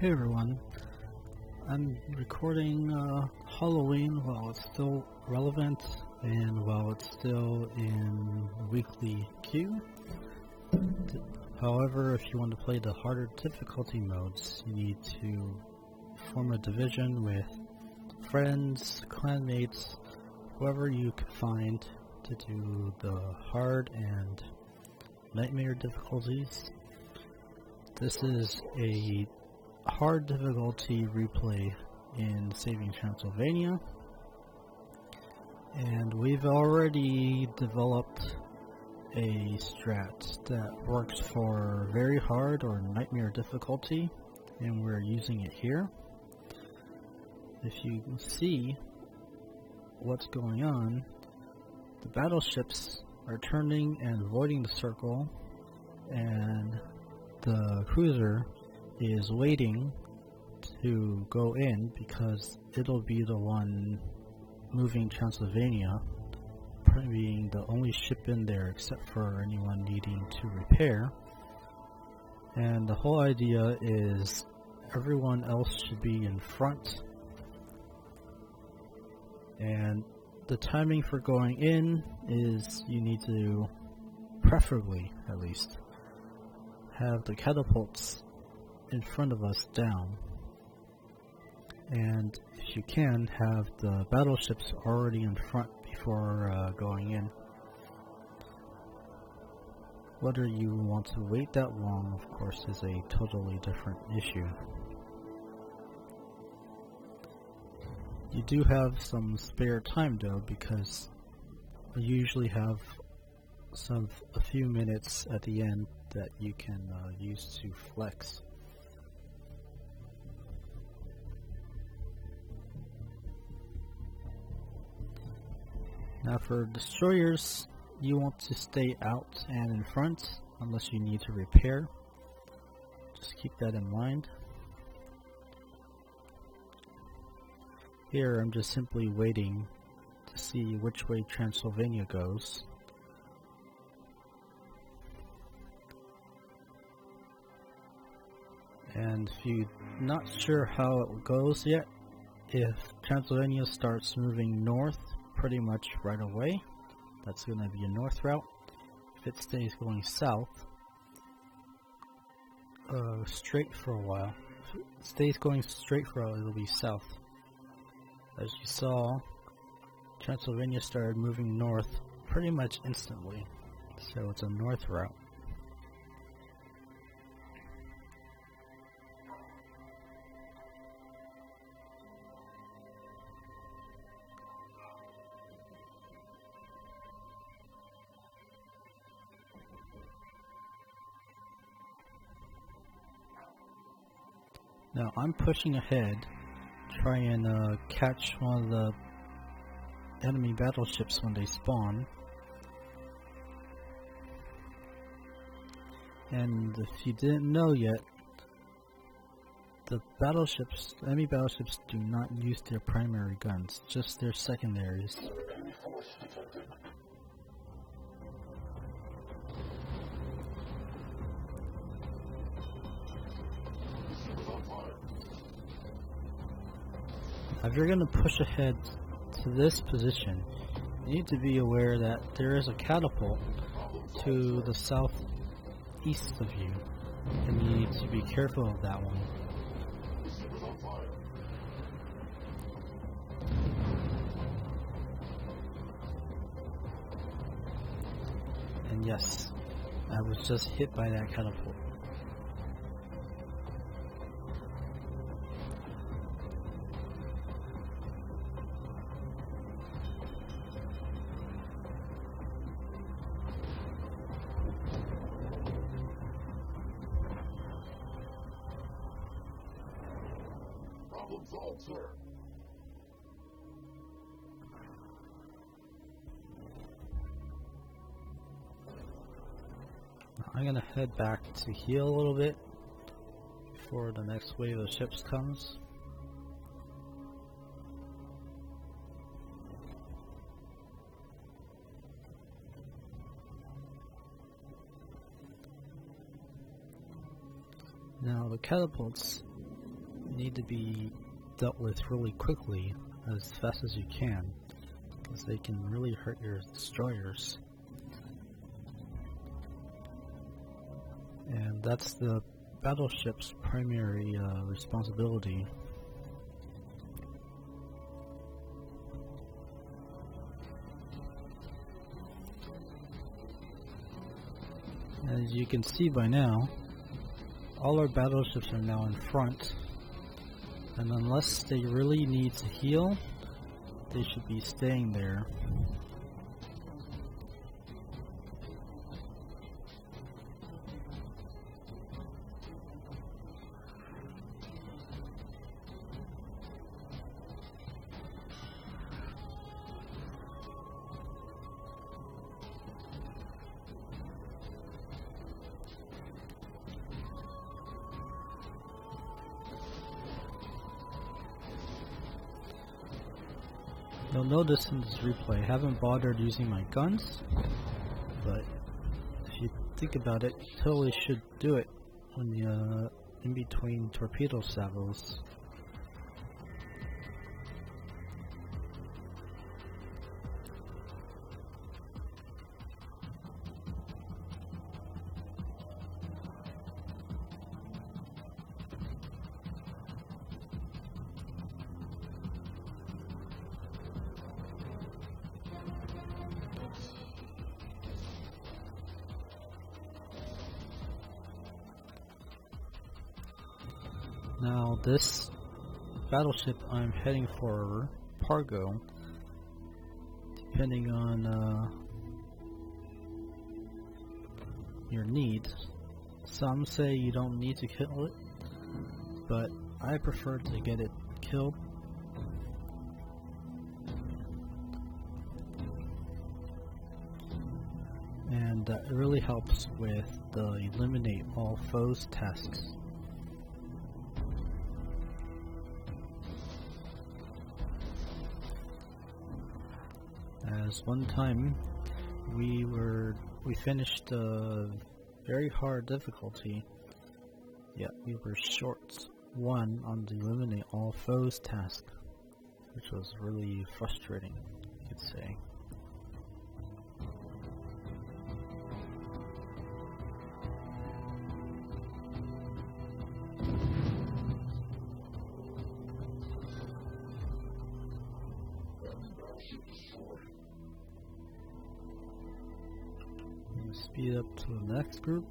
Hey everyone, I'm recording Halloween while it's still relevant and while it's still in weekly queue. However, if you want to play the harder difficulty modes, you need to form a division with friends, clanmates, whoever you can find to do the hard and nightmare difficulties. This is a hard difficulty replay in Saving Transylvania, and we've already developed a strat that works for very hard or nightmare difficulty, and we're using it here. If you can see what's going on, the battleships are turning and avoiding the circle, and the cruiser is waiting to go in because it'll be the one moving Transylvania, being the only ship in there except for anyone needing to repair. And the whole idea is everyone else should be in front, and the timing for going in is you need to, preferably at least, have the catapults in front of us down, and if you can, have the battleships already in front before going in. Whether you want to wait that long, of course, is a totally different issue. You do have some spare time though, because we usually have a few minutes at the end that you can use to flex. Now for destroyers, you want to stay out and in front unless you need to repair. Just keep that in mind. Here I'm just simply waiting to see which way Transylvania goes. And if you're not sure how it goes yet, if Transylvania starts moving north pretty much right away, that's going to be a north route. If it stays going south, straight for a while, if it stays going straight for a while, it'll be south. As you saw, Transylvania started moving north pretty much instantly, so it's a north route. Now I'm pushing ahead, try and catch one of the enemy battleships when they spawn. And if you didn't know yet, the enemy battleships do not use their primary guns, just their secondaries. If you're going to push ahead to this position, you need to be aware that there is a catapult to the southeast of you, and you need to be careful of that one. And yes, I was just hit by that catapult. I'm gonna head back to heal a little bit before the next wave of ships comes. Now the catapults need to be dealt with really quickly, as fast as you can, because they can really hurt your destroyers. And that's the battleship's primary responsibility. As you can see by now, all our battleships are now in front, and unless they really need to heal, they should be staying there. You'll notice in this replay, I haven't bothered using my guns, but if you think about it, you totally should do it when you're in between torpedo salvos. Now this battleship, I'm heading for Pargo, depending on your needs. Some say you don't need to kill it, but I prefer to get it killed. And it really helps with the eliminate all foes tasks. As one time we finished a very hard difficulty, yet we were short one on the eliminate all foes task, which was really frustrating, you could say. Speed up to the next group.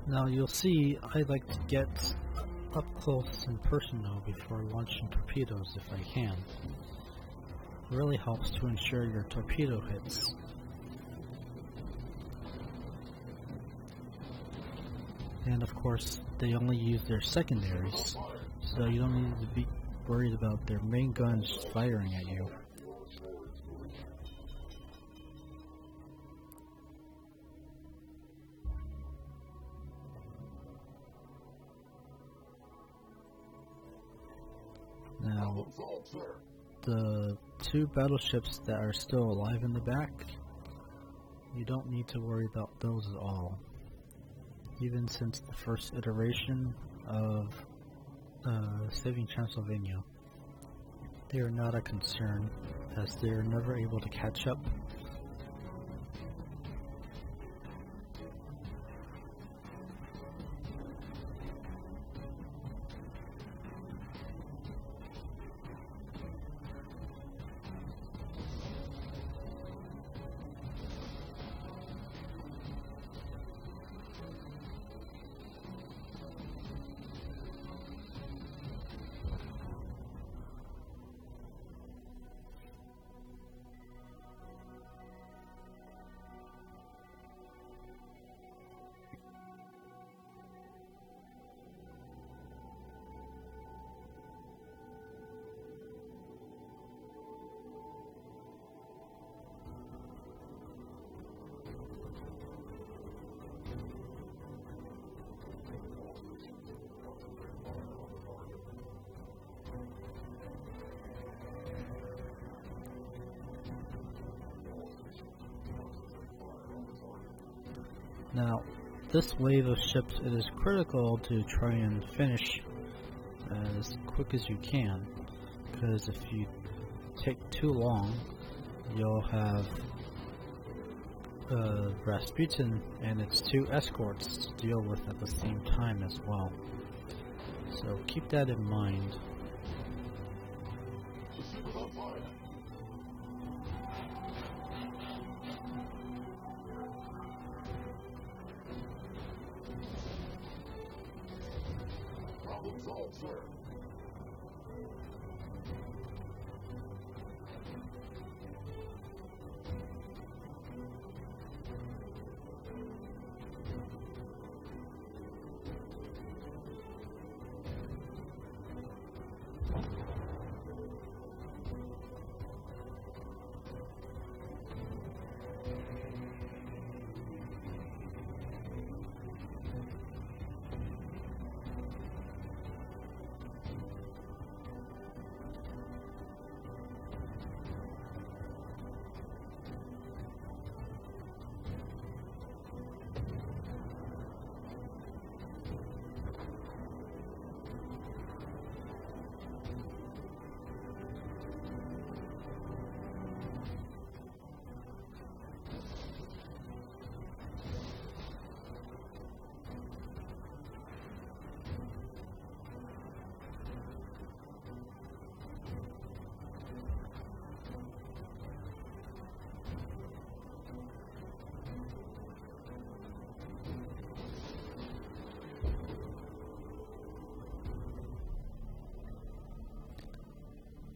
Now you'll see I like to get up close and personal before launching torpedoes if I can. It really helps to ensure your torpedo hits. And of course, they only use their secondaries, so you don't need to be worried about their main guns firing at you. Now, the two battleships that are still alive in the back, you don't need to worry about those at all. Even since the first iteration of Saving Transylvania, they are not a concern, as they are never able to catch up. Now, this wave of ships, it is critical to try and finish as quick as you can, because if you take too long, you'll have Rasputin and its 2 escorts to deal with at the same time as well. So keep that in mind. Problem solved, sir.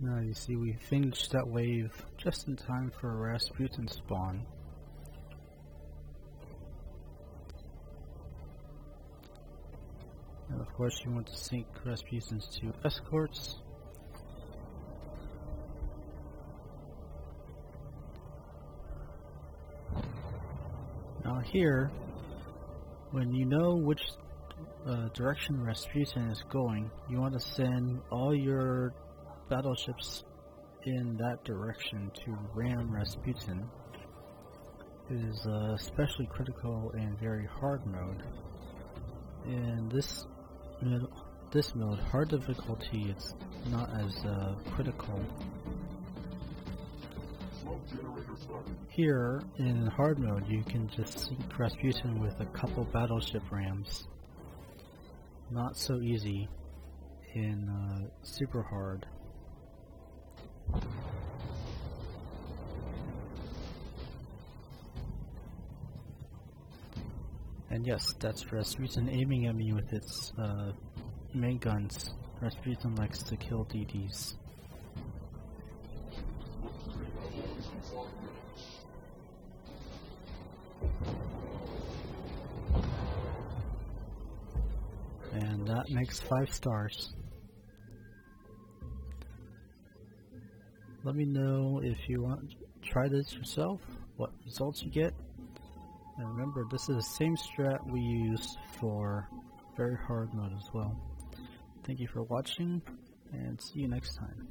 Now you see we finished that wave just in time for Rasputin spawn. And of course you want to sink Rasputin's 2 escorts. Now here, when you know which direction Rasputin is going, you want to send all your battleships in that direction to ram Rasputin. It is especially critical in very hard mode. In this mode, hard difficulty, it's not as critical. Here, in hard mode, you can just sink Rasputin with a couple battleship rams. Not so easy in super hard. And yes, that's Rasputin aiming at me with its main guns. Rasputin likes to kill DDs. And that makes 5 stars. Let me know if you want to try this yourself, what results you get. And remember, this is the same strat we use for very hard mode as well. Thank you for watching, and see you next time.